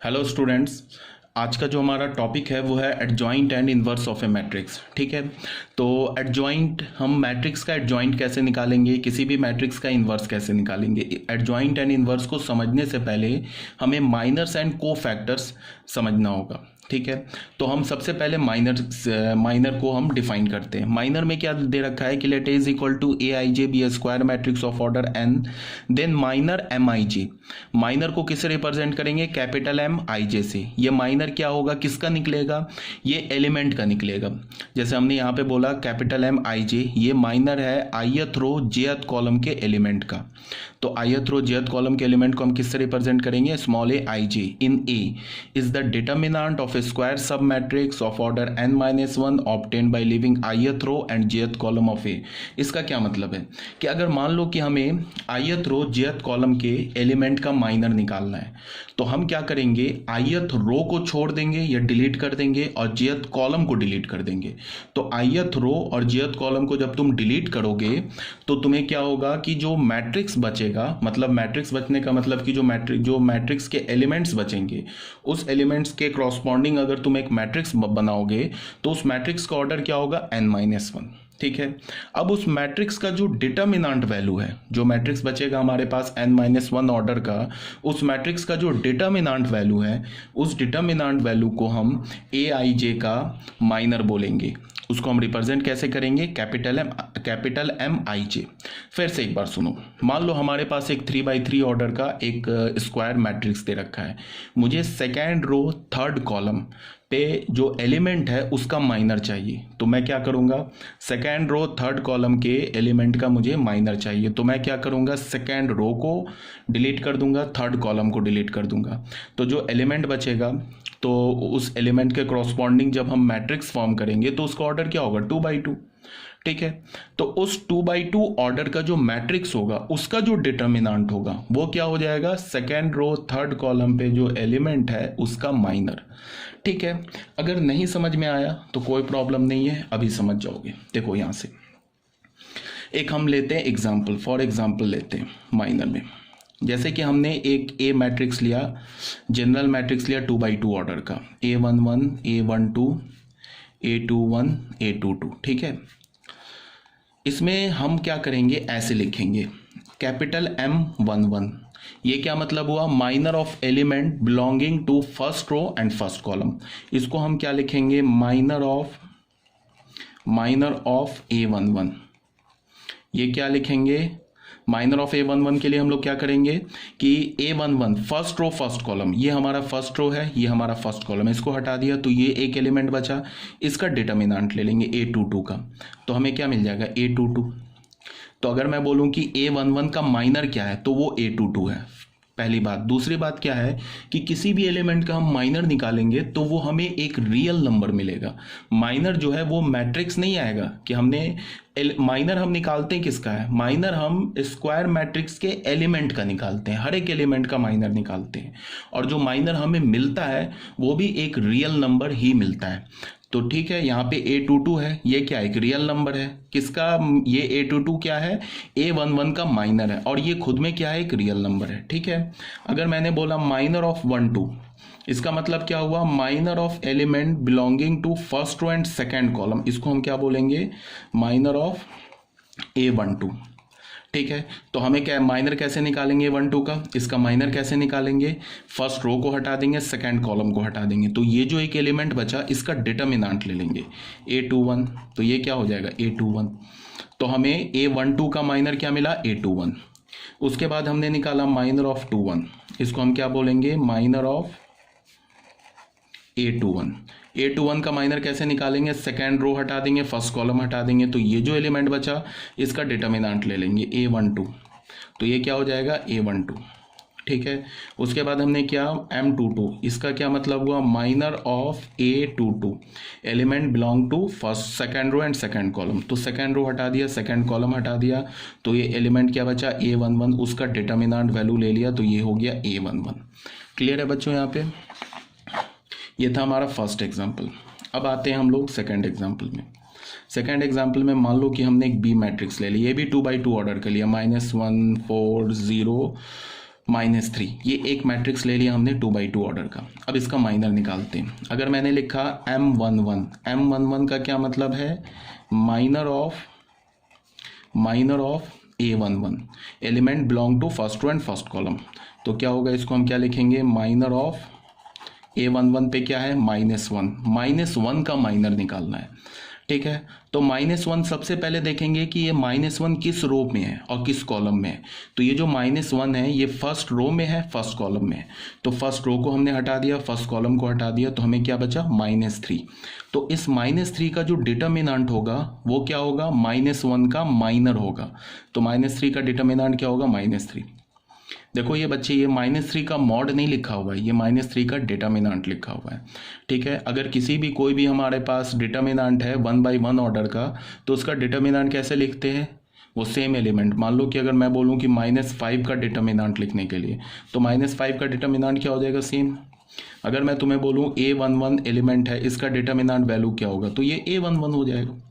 Hello students. आज का जो हमारा टॉपिक है वो है adjoint and inverse of A matrix. ठीक है, तो एडजॉइंट हम मैट्रिक्स का एडजॉइंट कैसे निकालेंगे, किसी भी मैट्रिक्स का इन्वर्स कैसे निकालेंगे। एडजॉइंट एंड इन्वर्स को समझने से पहले हमें माइनर्स एंड को फैक्टर्स समझना होगा। ठीक है, तो हम सबसे पहले माइनर को हम डिफाइन करते हैं। माइनर में क्या दे रखा है कि let A is equal to A I J be a square matrix of order N, then minor M I J. Minor को किससे रिप्रेजेंट करेंगे? कैपिटल एम आई जे से। ये माइनर क्या होगा, किसका निकलेगा? ये एलिमेंट का निकलेगा। जैसे हमने यहाँ पे बोला कैपिटल एम आई जे, ये माइनर है ith रो jth कॉलम के एलिमेंट का। तो ith रो jth कॉलम के एलिमेंट को हम किससे रिप्रेजेंट करेंगे? Small a I j in A is the determinant of a square submatrix of order n-1 obtained by leaving ith row and jth column of A. इसका क्या मतलब है कि अगर मान लो कि हमें ith रो jth कॉलम के एलिमेंट का माइनर निकालना है, तो हम क्या करेंगे? ith रो को छोड़ देंगे या डिलीट कर देंगे और jth कॉलम को डिलीट कर देंगे। तो ith रो और jth कॉलम को जब तुम डिलीट करोगे तो तुम्हें क्या होगा कि जो मैट्रिक्स बचेगा, मतलब मैट्रिक्स बचने का मतलब कि जो मैट्रिक्स के एलिमेंट्स बचेंगे, उस एलिमेंट्स के क्रॉसपॉन्डिंग अगर तुम एक मैट्रिक्स बनाओगे तो उस मैट्रिक्स का ऑर्डर क्या होगा? n-1। ठीक है, अब उस मैट्रिक्स का जो डिटर्मिनेंट वैल्यू है, जो मैट्रिक्स बचेगा हमारे पास n-1 ऑर्डर का, उस मैट्रिक्स का जो डिटर्मिनेंट वैल्यू है, उस डिटर्मिनेंट वैल्यू को हम ए आई जे का माइनर बोलेंगे। उसको हम रिप्रेजेंट कैसे करेंगे? कैपिटल एम आई जे। फिर से एक बार सुनो, मान लो हमारे पास एक 3x3 ऑर्डर का एक स्क्वायर मैट्रिक्स दे रखा है। मुझे सेकेंड रो थर्ड कॉलम पे जो एलिमेंट है उसका माइनर चाहिए। तो मैं क्या करूंगा? सेकेंड रो थर्ड कॉलम के एलिमेंट का मुझे माइनर चाहिए, तो मैं क्या करूंगा? सेकेंड रो को डिलीट कर दूंगा, थर्ड कॉलम को डिलीट कर दूंगा। तो जो एलिमेंट बचेगा, तो उस एलिमेंट के क्रॉसपॉन्डिंग जब हम मैट्रिक्स फॉर्म करेंगे तो उसका ऑर्डर क्या होगा? 2x2। ठीक है, तो उस 2x2 ऑर्डर का जो मैट्रिक्स होगा उसका जो डिटर्मिनेंट होगा वो क्या हो जाएगा? सेकेंड रो थर्ड कॉलम पे जो एलिमेंट है उसका माइनर। ठीक है, अगर नहीं समझ में आया तो कोई प्रॉब्लम नहीं है, अभी समझ जाओगे। देखो यहां से एक हम लेते हैं एग्जाम्पल, फॉर एग्जाम्पल लेते हैं माइनर में। जैसे कि हमने एक ए मैट्रिक्स लिया, जनरल मैट्रिक्स लिया 2x2 ऑर्डर का, A11 A12 A21 A22। ठीक है, इसमें हम क्या करेंगे? ऐसे लिखेंगे कैपिटल M11। ये क्या मतलब हुआ? Minor of element belonging to first row and first column. इसको हम क्या लिखेंगे? Minor of A11। ये क्या लिखेंगे? माइनर ऑफ A11 के लिए हम लोग क्या करेंगे कि A11 first row first column, ये हमारा फर्स्ट रो है, ये हमारा फर्स्ट कॉलम है, इसको हटा दिया तो ये एक एलिमेंट बचा, इसका डिटर्मिनेंट ले लेंगे A22 का। तो हमें क्या मिल जाएगा? A22। तो अगर मैं बोलूं कि A11 का माइनर क्या है तो वो A22 है, पहली बात। दूसरी बात क्या है कि किसी भी एलिमेंट का हम माइनर निकालेंगे तो वो हमें एक रियल नंबर मिलेगा। माइनर जो है वो मैट्रिक्स नहीं आएगा कि हमने माइनर हम निकालते हैं किसका है? माइनर हम स्क्वायर मैट्रिक्स के एलिमेंट का निकालते हैं, हर एक एलिमेंट का माइनर निकालते हैं, और जो माइनर हमें मिलता है वो भी एक रियल नंबर ही मिलता है। तो ठीक है, यहाँ पे A22 है, ये क्या है? एक रियल नंबर है। किसका? ये A22 क्या है? A11 का माइनर है, और ये खुद में क्या है? एक रियल नंबर है। ठीक है, अगर मैंने बोला माइनर ऑफ 12, इसका मतलब क्या हुआ? Minor of element belonging to first row and second column, इसको हम क्या बोलेंगे? Minor of A12। ठीक है, तो हमें क्या माइनर कैसे निकालेंगे 1-2 का? इसका माइनर कैसे निकालेंगे? फर्स्ट रो को हटा देंगे, सेकंड कॉलम को हटा देंगे, तो ये जो एक एलिमेंट बचा इसका डिटर्मिनेंट ले लेंगे A21। तो ये क्या हो जाएगा? A21। तो हमें A12 का माइनर क्या मिला? A21। उसके बाद हमने निकाला माइनर ऑफ 21, इसको हम क्या बोलेंगे? Minor of A21। A21 का माइनर कैसे निकालेंगे? सेकेंड रो हटा देंगे, फर्स्ट कॉलम हटा देंगे, तो ये जो एलिमेंट बचा इसका डिटर्मिनेंट ले लेंगे A12। तो ये क्या हो जाएगा? A12। ठीक है, उसके बाद हमने क्या? M22, इसका क्या मतलब हुआ? Minor of A22, element belong to first second row and second column. तो सेकेंड रो हटा दिया, सेकेंड कॉलम हटा दिया, तो ये एलिमेंट क्या बचा? A11, उसका डिटर्मिनेंट वैल्यू ले लिया, तो ये हो गया A11। क्लियर है बच्चों? यहाँ पे ये था हमारा फर्स्ट एग्जाम्पल। अब आते हैं हम लोग सेकेंड एग्जाम्पल में। सेकेंड एग्जाम्पल में मान लो कि हमने एक बी मैट्रिक्स ले ली, ये भी 2x2 ऑर्डर कर लिया, -1 4 0 -3। ये एक मैट्रिक्स ले लिया हमने 2x2 ऑर्डर का। अब इसका माइनर निकालते हैं। अगर मैंने लिखा M11 का क्या मतलब है? Minor of A11, element belong to first row and first column. तो क्या होगा, इसको हम क्या लिखेंगे? माइनर ऑफ A11 पे क्या है? -1 का माइनर निकालना है। ठीक है, तो -1 सबसे पहले देखेंगे कि ये -1 किस रो में है और किस कॉलम में है। तो ये जो -1 है ये फर्स्ट रो में है, फर्स्ट कॉलम में है। तो फर्स्ट रो को हमने हटा दिया, फर्स्ट कॉलम को हटा दिया, तो हमें क्या बचा? -3। तो इस -3 का जो डिटर्मिनेंट होगा वो क्या होगा? -1 का माइनर होगा। तो -3 का डिटर्मिनेंट क्या होगा? -3। देखो ये बच्चे, ये -3 का मॉड नहीं लिखा हुआ है, ये -3 का डिटर्मिनेंट लिखा हुआ है। ठीक है, अगर किसी भी कोई भी हमारे पास डिटर्मिनेंट है 1/1 ऑर्डर का, तो उसका डिटर्मिनेंट कैसे लिखते हैं? वो सेम एलिमेंट, मान लो कि अगर मैं बोलूँ कि -5 का डिटर्मिनेंट लिखने के लिए, तो -5 का डिटर्मिनेंट क्या हो जाएगा? सेम। अगर मैं तुम्हें बोलूँ A11 एलिमेंट है, इसका डिटर्मिनेंट वैल्यू क्या होगा? तो ये A11 हो जाएगा।